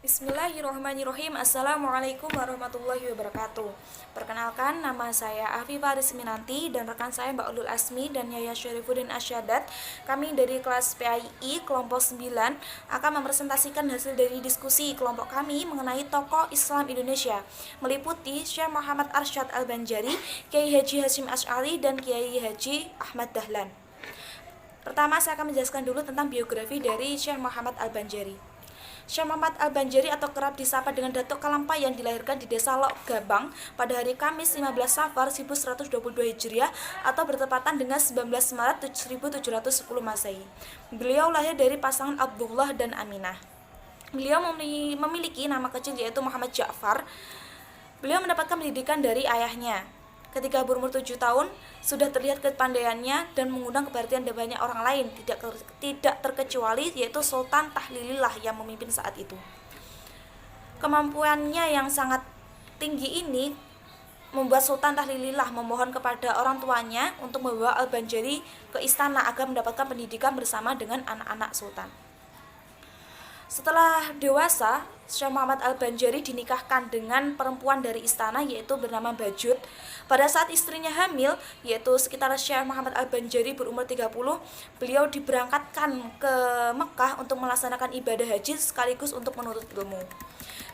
Bismillahirrahmanirrahim. Assalamualaikum warahmatullahi wabarakatuh. Perkenalkan, nama saya Afifah Rizminanti dan rekan saya Mbak Ulul Asmi dan Yaya Syarifuddin Asyadat. Kami dari kelas PAII kelompok 9 akan mempresentasikan hasil dari diskusi kelompok kami mengenai tokoh Islam Indonesia, meliputi Syekh Muhammad Arsyad Al-Banjari, Kiai Haji Hasyim Asy'ari dan Kiai Haji Ahmad Dahlan. Pertama, saya akan menjelaskan dulu tentang biografi dari Syekh Muhammad Al-Banjari. Syekh Muhammad Al-Banjari atau kerap disapa dengan Datuk Kalampayan dilahirkan di desa Lok Gabang pada hari Kamis 15 Safar 1122 Hijriah atau bertepatan dengan 19 Maret 1710 Masehi. Beliau lahir dari pasangan Abdullah dan Aminah. Beliau memiliki nama kecil yaitu Muhammad Ja'far. Beliau mendapatkan pendidikan dari ayahnya. Ketika berumur 7 tahun, sudah terlihat kepandaiannya dan mengundang keperhatian dari banyak orang lain, tidak terkecuali yaitu Sultan Tahlilillah yang memimpin saat itu. Kemampuannya yang sangat tinggi ini membuat Sultan Tahlilillah memohon kepada orang tuanya untuk membawa Al-Banjari ke istana agar mendapatkan pendidikan bersama dengan anak-anak Sultan. Setelah dewasa, Syekh Muhammad Al-Banjari dinikahkan dengan perempuan dari istana yaitu bernama Bajut. Pada saat istrinya hamil, yaitu sekitar Syekh Muhammad Al-Banjari berumur 30, beliau diberangkatkan ke Mekah untuk melaksanakan ibadah haji sekaligus untuk menuntut ilmu.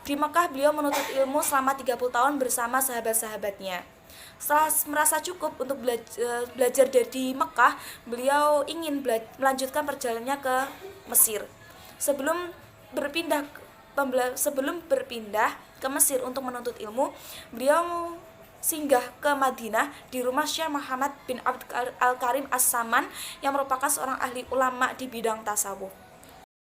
Di Mekah beliau menuntut ilmu selama 30 tahun bersama sahabat-sahabatnya. Setelah merasa cukup untuk belajar dari Mekah, beliau ingin melanjutkan perjalanannya ke Mesir. Sebelum berpindah ke Mesir untuk menuntut ilmu, beliau singgah ke Madinah di rumah Syekh Muhammad bin Abd Al-Karim As-Saman yang merupakan seorang ahli ulama di bidang tasawuf.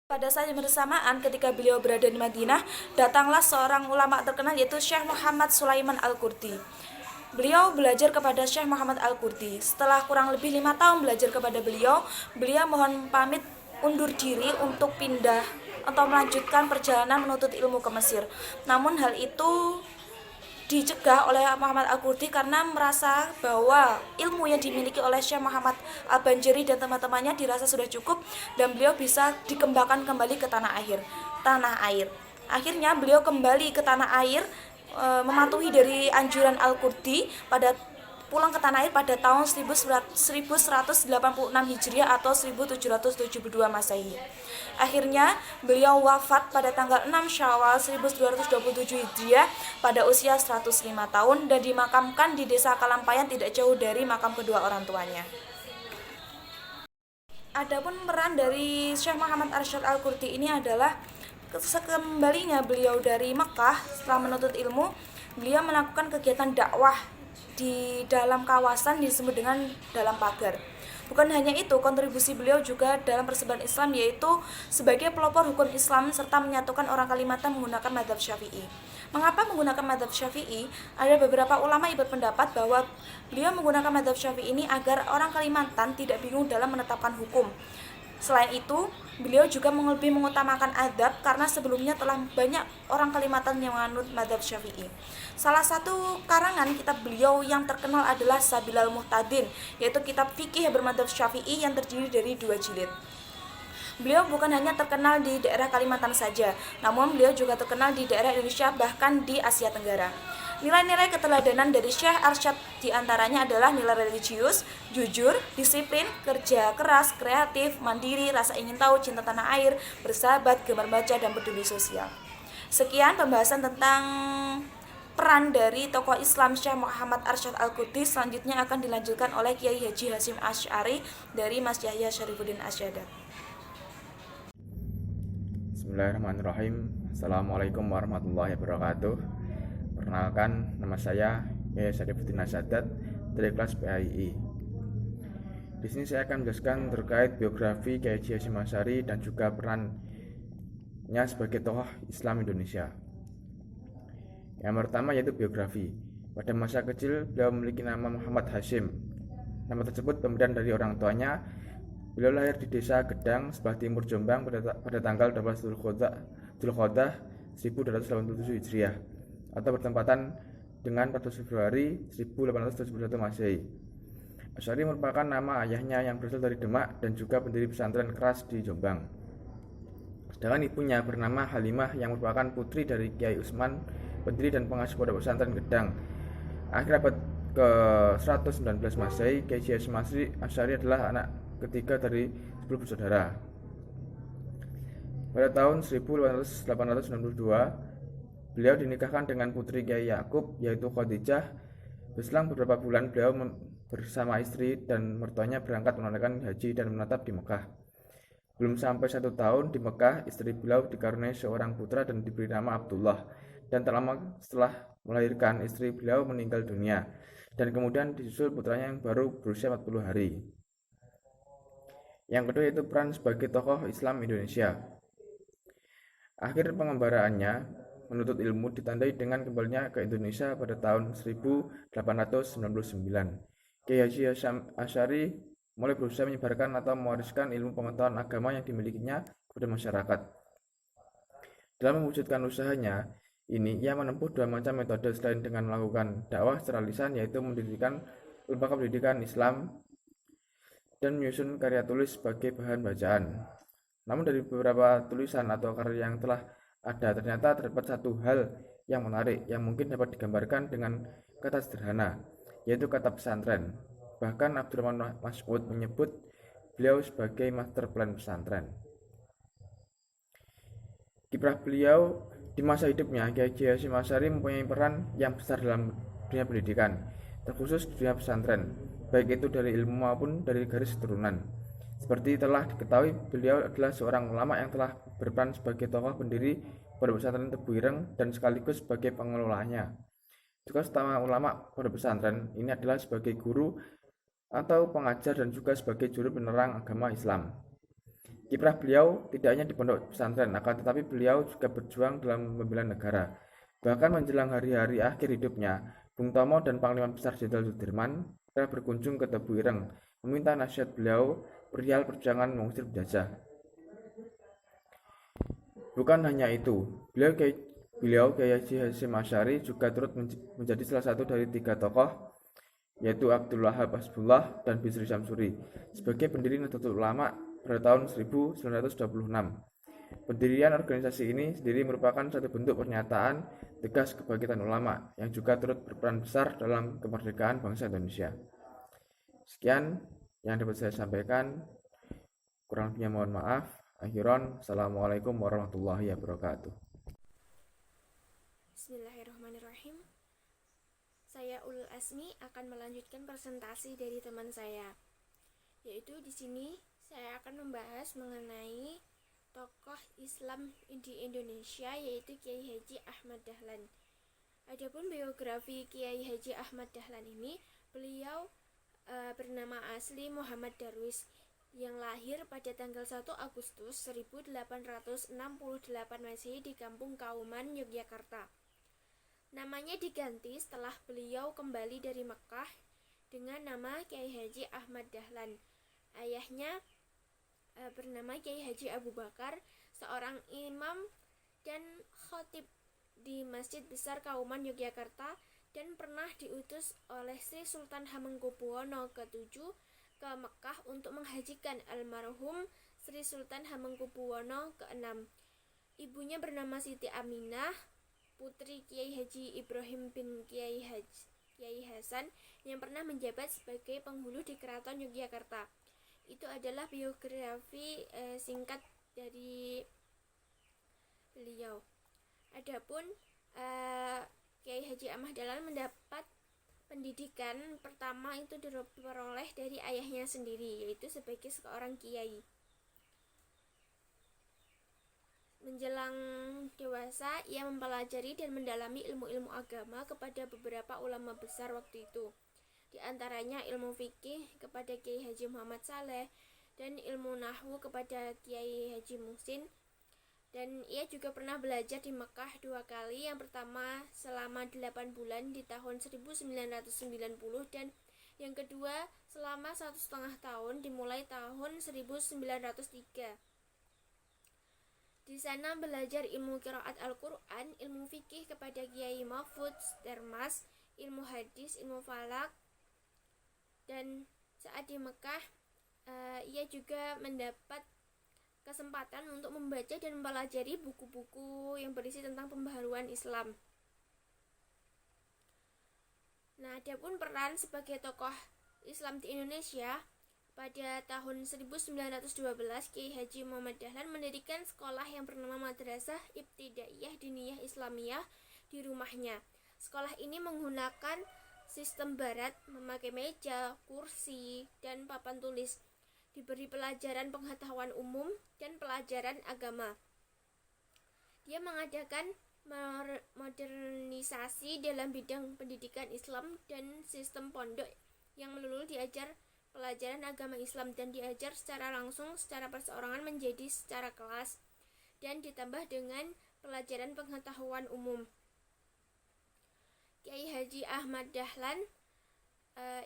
Pada saat yang bersamaan ketika beliau berada di Madinah, datanglah seorang ulama terkenal yaitu Syekh Muhammad Sulaiman Al-Qurdi. Beliau belajar kepada Syekh Muhammad Al-Qurdi. Setelah kurang lebih 5 tahun belajar kepada beliau mohon pamit undur diri untuk pindah atau melanjutkan perjalanan menuntut ilmu ke Mesir. Namun hal itu dicegah oleh Muhammad Al-Qurdi karena merasa bahwa ilmu yang dimiliki oleh Syekh Muhammad Al-Banjari dan teman-temannya dirasa sudah cukup dan beliau bisa dikembangkan kembali ke tanah air. Akhirnya beliau kembali ke tanah air, mematuhi dari anjuran Al-Qurdi pulang ke tanah air pada tahun 1186 Hijriah atau 1772 Masehi. Akhirnya beliau wafat pada tanggal 6 Syawal 1227 Hijriah pada usia 105 tahun dan dimakamkan di desa Kalampayan tidak jauh dari makam kedua orang tuanya. Adapun peran dari Syekh Muhammad Arsyad Al-Qurdi ini adalah sekembalinya beliau dari Mekah setelah menuntut ilmu, beliau melakukan kegiatan dakwah di dalam kawasan disebut dengan dalam pagar. Bukan hanya itu, kontribusi beliau juga dalam persebaran Islam yaitu sebagai pelopor hukum Islam serta menyatukan orang Kalimantan menggunakan mazhab Syafi'i. Mengapa menggunakan mazhab Syafi'i? Ada beberapa ulama yang berpendapat bahwa beliau menggunakan mazhab Syafi'i ini agar orang Kalimantan tidak bingung dalam menetapkan hukum. Selain itu, beliau juga lebih mengutamakan adab karena sebelumnya telah banyak orang Kalimantan yang menganut mazhab Syafi'i. Salah satu karangan kitab beliau yang terkenal adalah Sabilal Muhtadin, yaitu kitab fikih bermadzhab Syafi'i yang terdiri dari 2 jilid. Beliau bukan hanya terkenal di daerah Kalimantan saja, namun beliau juga terkenal di daerah Indonesia bahkan di Asia Tenggara. Nilai-nilai keteladanan dari Syekh Arsyad diantaranya adalah nilai religius, jujur, disiplin, kerja keras, kreatif, mandiri, rasa ingin tahu, cinta tanah air, bersahabat, gemar baca, dan peduli sosial. Sekian pembahasan tentang peran dari tokoh Islam Syekh Muhammad Arsyad Al-Qurdi. Selanjutnya akan dilanjutkan oleh Kiai Haji Hasyim Asy'ari dari Mas Yahya Syarifuddin Asyadat. Bismillahirrahmanirrahim. Assalamualaikum warahmatullahi wabarakatuh. Perkenalkan, nama saya Yahya Syarifuddin Asyadat dari kelas PAII. Di sini saya akan menjelaskan terkait biografi Kiai Haji Hasyim Asy'ari dan juga perannya sebagai tokoh Islam Indonesia. Yang pertama yaitu biografi. Pada masa kecil beliau memiliki nama Muhammad Hasyim. Nama tersebut pemberian dari orang tuanya. Beliau lahir di desa Gedang, sebelah timur Jombang pada tanggal 12 Dzulqa'dah 1287 Hijriah atau bertempatan dengan 14 Februari 1871 Masehi. Asy'ari merupakan nama ayahnya yang berasal dari Demak dan juga pendiri pesantren Keras di Jombang. Sedangkan ibunya bernama Halimah yang merupakan putri dari Kiai Utsman, pendiri dan pengasuh pondok pesantren Gedang. Akhir abad ke-119 Masehi, Kiai Hasyim Asy'ari adalah anak ketiga dari 10 bersaudara. Pada tahun 1892, beliau dinikahkan dengan putri Kiai Yakub, yaitu Khadijah. Berselang beberapa bulan, beliau bersama istri dan mertuanya berangkat menunaikan haji dan menetap di Mekah. Belum sampai 1 tahun di Mekah, istri beliau dikaruniai seorang putra dan diberi nama Abdullah. Dan tak lama setelah melahirkan, istri beliau meninggal dunia. Dan kemudian disusul putranya yang baru berusia 40 hari. Yang kedua yaitu peran sebagai tokoh Islam Indonesia. Akhir pengembaraannya menuntut ilmu ditandai dengan kembalinya ke Indonesia pada tahun 1899. Kiai Hasyim Asy'ari mulai berusaha menyebarkan atau mewariskan ilmu pengetahuan agama yang dimilikinya kepada masyarakat. Dalam mewujudkan usahanya ini, ia menempuh dua macam metode selain dengan melakukan dakwah secara lisan, yaitu mendirikan lembaga pendidikan Islam dan menyusun karya tulis sebagai bahan bacaan. Namun dari beberapa tulisan atau karya yang telah ada, ternyata terdapat satu hal yang menarik yang mungkin dapat digambarkan dengan kata sederhana, yaitu kata pesantren. Bahkan Abdurrahman Mas'ud menyebut beliau sebagai master plan pesantren. Kiprah beliau di masa hidupnya, Kiai Hasyim Asy'ari mempunyai peran yang besar dalam dunia pendidikan, terkhusus di dunia pesantren, baik itu dari ilmu maupun dari garis keturunan. Seperti telah diketahui, beliau adalah seorang ulama yang telah berperan sebagai tokoh pendiri Pondok Pesantren Tebu Ireng dan sekaligus sebagai pengelolanya. Tugas utama ulama Pondok Pesantren ini adalah sebagai guru atau pengajar dan juga sebagai juru penerang agama Islam. Kiprah beliau tidak hanya di pondok pesantren, akan tetapi beliau juga berjuang dalam membela negara. Bahkan menjelang hari-hari akhir hidupnya, Bung Tomo dan Panglima Besar Jenderal Sudirman telah berkunjung ke Tebu Ireng, meminta nasihat beliau perihal perjuangan mengusir penjajah. Bukan hanya itu, beliau Kiai Hasyim Asy'ari juga turut menjadi salah satu dari 3 tokoh, yaitu Abdul Wahab Hasbullah dan Bisri Syamsuri, sebagai pendiri Nahdlatul Ulama pada tahun 1926. Pendirian organisasi ini sendiri merupakan satu bentuk pernyataan tegas kebangkitan ulama yang juga turut berperan besar dalam kemerdekaan bangsa Indonesia. Sekian yang dapat saya sampaikan, kurang lebihnya mohon maaf. Akhiran, assalamualaikum warahmatullahi wabarakatuh. Bismillahirrahmanirrahim. Saya Ulul Asmi akan melanjutkan presentasi dari teman saya, yaitu di sini saya akan membahas mengenai tokoh Islam di Indonesia, yaitu Kiai Haji Ahmad Dahlan. Adapun biografi Kiai Haji Ahmad Dahlan ini, beliau bernama asli Muhammad Darwis yang lahir pada tanggal 1 Agustus 1868 Masehi di Kampung Kauman, Yogyakarta. Namanya diganti setelah beliau kembali dari Mekah dengan nama Kiai Haji Ahmad Dahlan. Ayahnya bernama Kiai Haji Abu Bakar, seorang imam dan khatib di Masjid Besar Kauman, Yogyakarta, dan pernah diutus oleh Sri Sultan Hamengkubuwono ke-7 ke Mekah untuk menghajikan almarhum Sri Sultan Hamengkubuwono ke-6. Ibunya bernama Siti Aminah, putri Kiai Haji Ibrahim bin Kiai Hasan yang pernah menjabat sebagai penghulu di Keraton Yogyakarta. Itu adalah biografi singkat dari beliau. Adapun Kiai Haji Ahmad Dahlan mendapat pendidikan pertama itu diperoleh dari ayahnya sendiri, yaitu sebagai seorang kiai. Menjelang dewasa, ia mempelajari dan mendalami ilmu-ilmu agama kepada beberapa ulama besar waktu itu. Di antaranya ilmu fikih kepada Kiai Haji Muhammad Saleh dan ilmu nahwu kepada Kiai Haji Muhsin. Dan ia juga pernah belajar di Mekah 2 kali, yang pertama selama 8 bulan di tahun 1990 dan yang kedua selama 1,5 tahun dimulai tahun 1903. Di sana belajar ilmu qiraat Al-Quran, ilmu fikih kepada Kiai Mahfudz Darmas, ilmu hadis, ilmu falak. Dan saat di Mekah ia juga mendapat kesempatan untuk membaca dan mempelajari buku-buku yang berisi tentang pembaharuan Islam. Nah, adapun peran sebagai tokoh Islam di Indonesia, pada tahun 1912 Kiai Haji Muhammad Dahlan mendirikan sekolah yang bernama Madrasah Ibtidaiyah Diniyah Islamiyah di rumahnya. Sekolah ini menggunakan sistem barat, memakai meja, kursi, dan papan tulis. Diberi pelajaran pengetahuan umum dan pelajaran agama. Dia mengadakan modernisasi dalam bidang pendidikan Islam dan sistem pondok yang melulu diajar pelajaran agama Islam dan diajar secara langsung, secara perseorangan menjadi secara kelas, dan ditambah dengan pelajaran pengetahuan umum. Kiai Haji Ahmad Dahlan,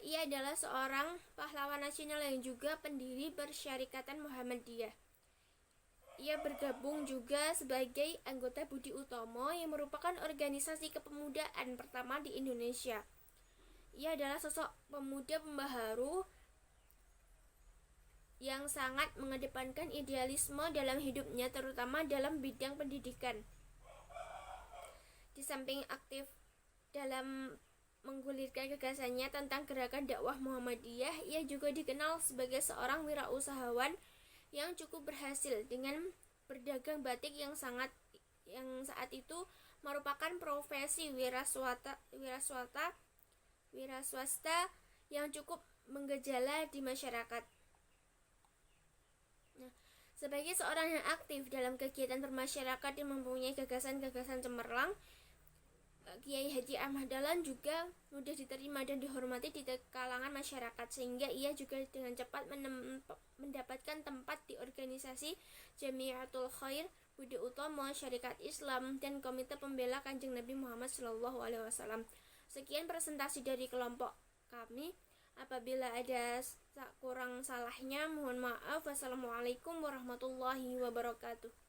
ia adalah seorang pahlawan nasional yang juga pendiri Persyarikatan Muhammadiyah. Ia bergabung juga sebagai anggota Budi Utomo yang merupakan organisasi kepemudaan pertama di Indonesia. Ia adalah sosok pemuda pembaharu yang sangat mengedepankan idealisme dalam hidupnya, terutama dalam bidang pendidikan. Di samping aktif dalam menggulirkan gagasannya tentang gerakan dakwah Muhammadiyah, ia juga dikenal sebagai seorang wirausahawan yang cukup berhasil dengan berdagang batik yang saat itu merupakan profesi wiraswasta yang cukup menggejala di masyarakat. Nah, sebagai seorang yang aktif dalam kegiatan bermasyarakat yang mempunyai gagasan-gagasan cemerlang, Kiai Haji Ahmad Dahlan juga mudah diterima dan dihormati di kalangan masyarakat, sehingga ia juga dengan cepat mendapatkan tempat di organisasi Jamiatul Khair, Budi Utomo, Syarikat Islam, dan Komite Pembela Kanjeng Nabi Muhammad SAW. Sekian presentasi dari kelompok kami. Apabila ada kurang salahnya, mohon maaf. Wassalamualaikum warahmatullahi wabarakatuh.